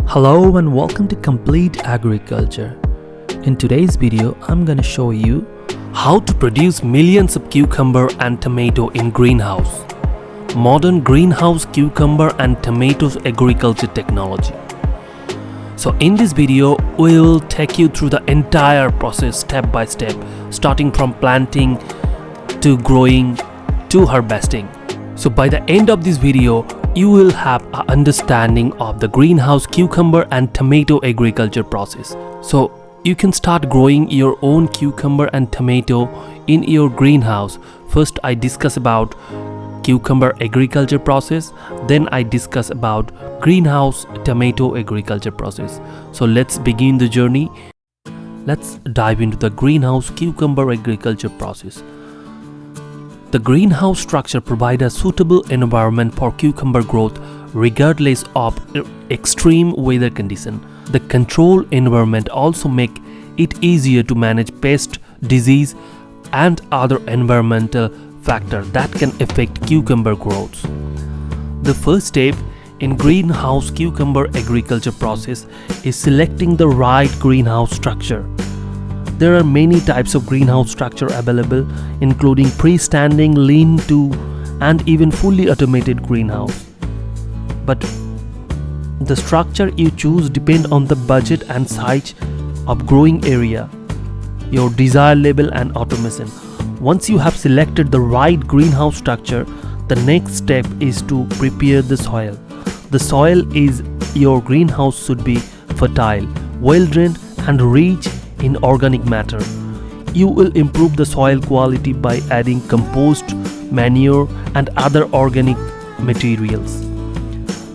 Hello and welcome to Complete Agriculture. In today's video, I'm gonna show you how to produce millions of cucumber and tomato in greenhouse. Modern greenhouse cucumber and tomatoes agriculture technology. So in this video, we will take you through the entire process step by step, starting from planting to growing to harvesting. So by the end of this video, you will have an understanding of the greenhouse cucumber and tomato agriculture process. So you can start growing your own cucumber and tomato in your greenhouse. First I discuss about cucumber agriculture process, then I discuss about greenhouse tomato agriculture process. So let's begin the journey. Let's dive into the greenhouse cucumber agriculture process. The greenhouse structure provides a suitable environment for cucumber growth regardless of extreme weather condition. The controlled environment also makes it easier to manage pest, disease and other environmental factors that can affect cucumber growth. The first step in greenhouse cucumber agriculture process is selecting the right greenhouse structure. There are many types of greenhouse structure available, including freestanding, lean-to, and even fully automated greenhouse. But the structure you choose depends on the budget and size of growing area, your desired level and automation. Once you have selected the right greenhouse structure, the next step is to prepare the soil. The soil is your greenhouse should be fertile, well-drained and rich in organic matter. You will improve the soil quality by adding compost, manure and other organic materials.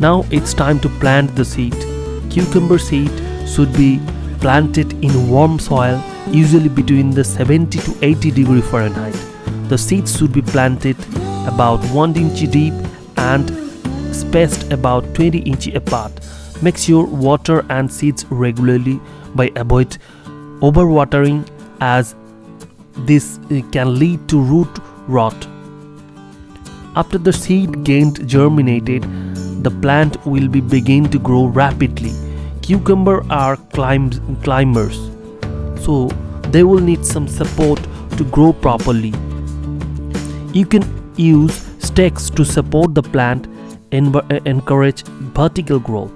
Now it's time to plant the seed. Cucumber seed should be planted in warm soil, usually between the 70 to 80 degree Fahrenheit. The seeds should be planted about 1 inch deep and spaced about 20 inches apart. Make sure water and seeds regularly by avoid overwatering, as this can lead to root rot. After the seed gained germinated, the plant will begin to grow rapidly. Cucumber are climbers, so they will need some support to grow properly. You can use stakes to support the plant and encourage vertical growth.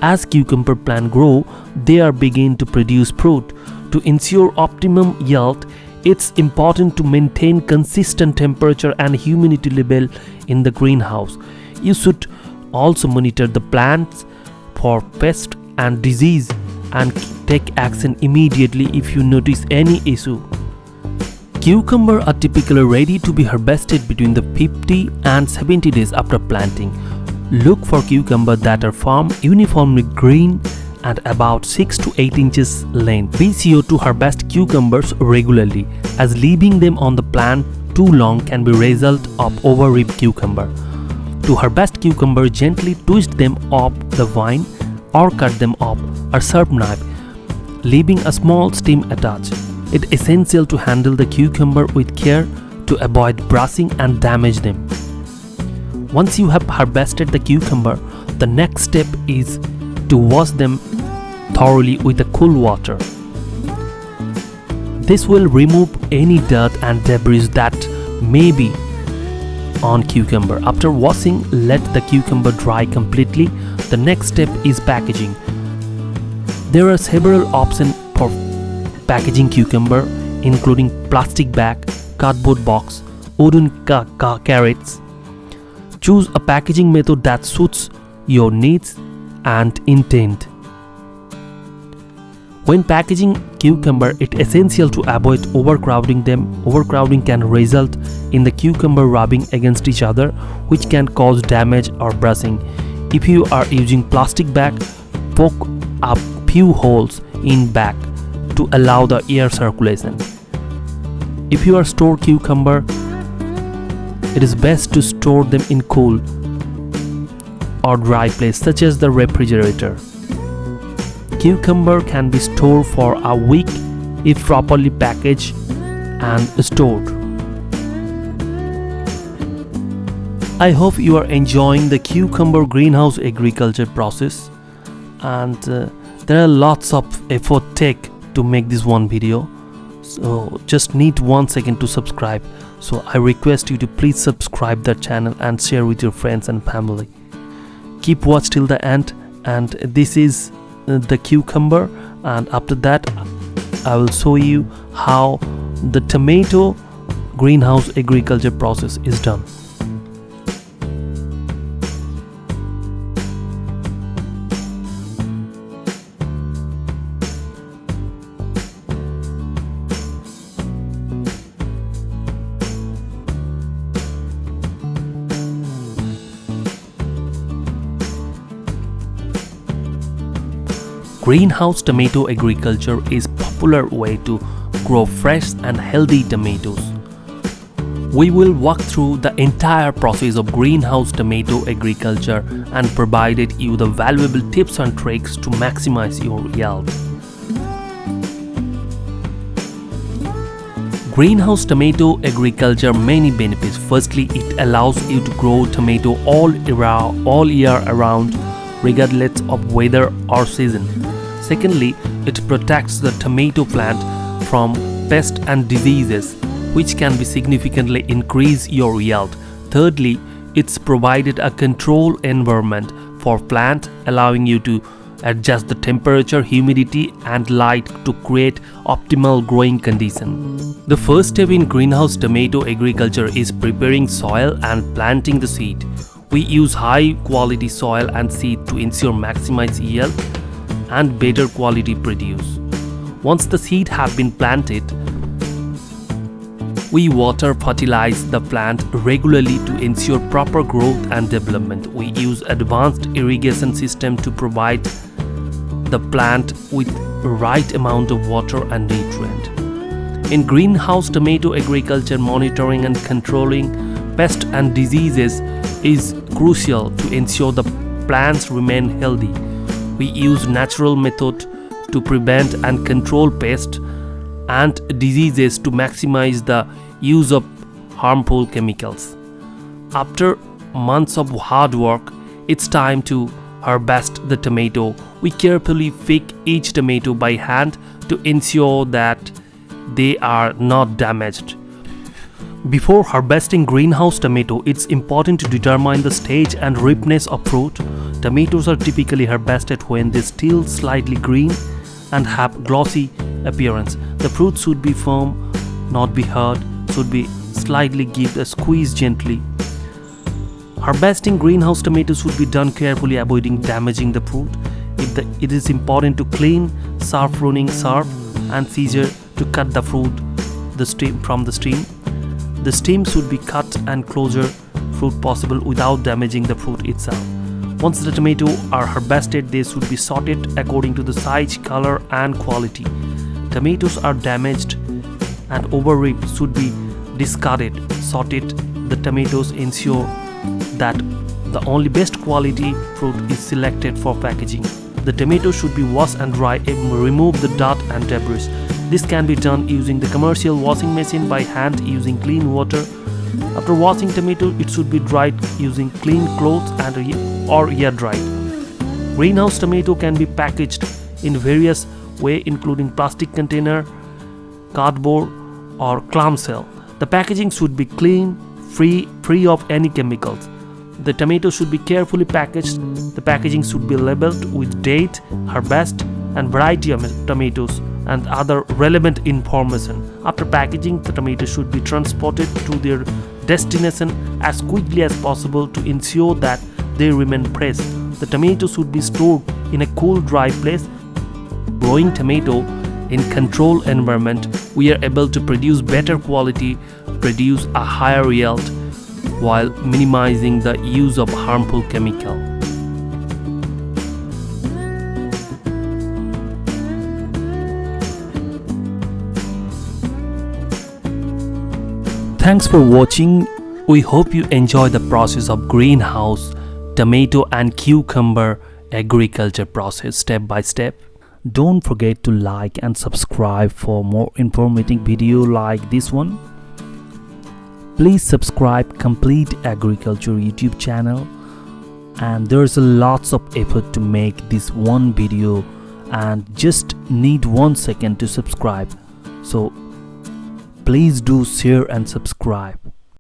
As cucumber plants grow, they are begin to produce fruit. To ensure optimum yield, it's important to maintain consistent temperature and humidity level in the greenhouse. You should also monitor the plants for pest and disease and take action immediately if you notice any issue. Cucumber are typically ready to be harvested between the 50 and 70 days after planting. Look for cucumber that are firm, uniformly green and about 6 to 8 inches length. Be sure to harvest cucumbers regularly, as leaving them on the plant too long can be result of overripe cucumber. To harvest cucumber, gently twist them off the vine or cut them off a sharp knife, leaving a small stem attached. It's essential to handle the cucumber with care to avoid bruising and damage them. Once you have harvested the cucumber, the next step is to wash them thoroughly with the cool water. This will remove any dirt and debris that may be on cucumber. After washing, let the cucumber dry completely. The next step is packaging. There are several options for packaging cucumber, including plastic bag, cardboard box, wooden carrots. Choose a packaging method that suits your needs and intent. When packaging cucumber, it's essential to avoid overcrowding them. Overcrowding can result in the cucumber rubbing against each other, which can cause damage or bruising. If you are using plastic bag, poke a few holes in bag to allow the air circulation. If you are store cucumber, it is best to store them in cool or dry place such as the refrigerator. Cucumber can be stored for a week if properly packaged and stored. I hope you are enjoying the cucumber greenhouse agriculture process. and there are lots of effort take to make this one video, so just need 1 second to subscribe. So I request you to please subscribe the channel and share with your friends and family. Keep watch till the end, and this is the cucumber, and after that I will show you how the tomato greenhouse agriculture process is done. Greenhouse tomato agriculture is a popular way to grow fresh and healthy tomatoes. We will walk through the entire process of greenhouse tomato agriculture and provided you the valuable tips and tricks to maximize your yield. Greenhouse tomato agriculture many benefits. Firstly, it allows you to grow tomato all year around, regardless of weather or season. Secondly, it protects the tomato plant from pests and diseases, which can be significantly increase your yield. Thirdly, it's provided a controlled environment for plant, allowing you to adjust the temperature, humidity and light to create optimal growing conditions. The first step in greenhouse tomato agriculture is preparing soil and planting the seed. We use high quality soil and seed to ensure maximize yield and better quality produce. Once the seed have been planted, we water fertilize the plant regularly to ensure proper growth and development. We use advanced irrigation system to provide the plant with right amount of water and nutrient. In greenhouse tomato agriculture, monitoring and controlling pests and diseases is crucial to ensure the plants remain healthy. We use natural method to prevent and control pests and diseases to maximize the use of harmful chemicals. After months of hard work, it's time to harvest the tomato. We carefully pick each tomato by hand to ensure that they are not damaged. Before harvesting greenhouse tomato, it's important to determine the stage and ripeness of fruit. Tomatoes are typically harvested when they're still slightly green and have glossy appearance. The fruit should be firm, not be hard, should be slightly give a squeeze gently. Harvesting greenhouse tomatoes should be done carefully, avoiding damaging the fruit. It is important to clean, sharp pruning, sharp and scissor to cut the fruit from the stem. The stem should be cut and closer fruit possible without damaging the fruit itself. Once the tomatoes are harvested, they should be sorted according to the size, color and quality. Tomatoes are damaged and overripe should be discarded. Sorted the tomatoes ensure that the only best quality fruit is selected for packaging. The tomatoes should be washed and dry and remove the dirt and debris. This can be done using the commercial washing machine, by hand using clean water. After washing tomato, it should be dried using clean clothes or air dried. Greenhouse tomato can be packaged in various ways, including plastic container, cardboard or clamshell. The packaging should be clean, free of any chemicals. The tomato should be carefully packaged. The packaging should be labeled with date, harvest and variety of tomatoes and other relevant information. After packaging, the tomatoes should be transported to their destination as quickly as possible to ensure that they remain fresh. The tomatoes should be stored in a cool, dry place. Growing tomato in controlled environment, we are able to produce better quality, produce a higher yield while minimizing the use of harmful chemical. Thanks for watching. We hope you enjoy the process of greenhouse tomato and cucumber agriculture process step by step. Don't forget to like and subscribe for more informative video like this one. Please subscribe Complete Agriculture YouTube channel and there's a lots of effort to make this one video and just need 1 second to subscribe. So please do share and subscribe.